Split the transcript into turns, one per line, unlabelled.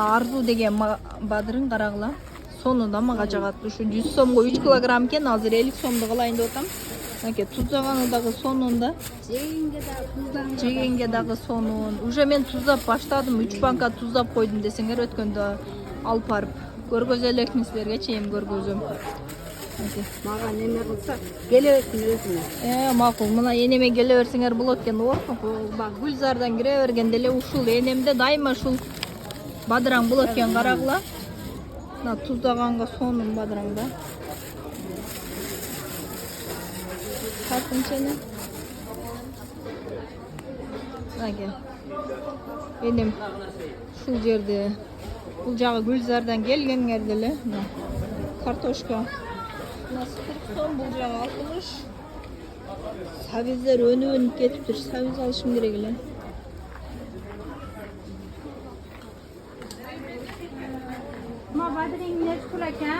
Arzu деген бадырын қарағыла. Sonunda mağa жагат. Şu 100 somga 3 kilogram ken hazır 50 somda kılayın otam. Nake tuzlagаны dagı sonunda. Жегенге дагы сонун. Уже мен тузлап баштадым. 3 банка тузлап койдум десеңер өткөндө алып барып көргөзө элекмин силерге чейин көргөзөм.
Мага неме кылса келе берсин өзүнө.
Макул. Мына энеме келе берсеңер болот экен. Бак Гүлзардан кире бергенде эле ушул энемде дайыма ушул бадыраң болот экен карагыла. Мына туздаганга сонун бадыраңда. Картинчени. Аге. Энем ушул жерде. Бул жагы Гүлзардан келгенгер деле. Картошка. Nasıl 40 son, bul jagı 60. Savizler önüp ketiptir. Saviz alışım gerek ele.
Ma badring ne kuraka?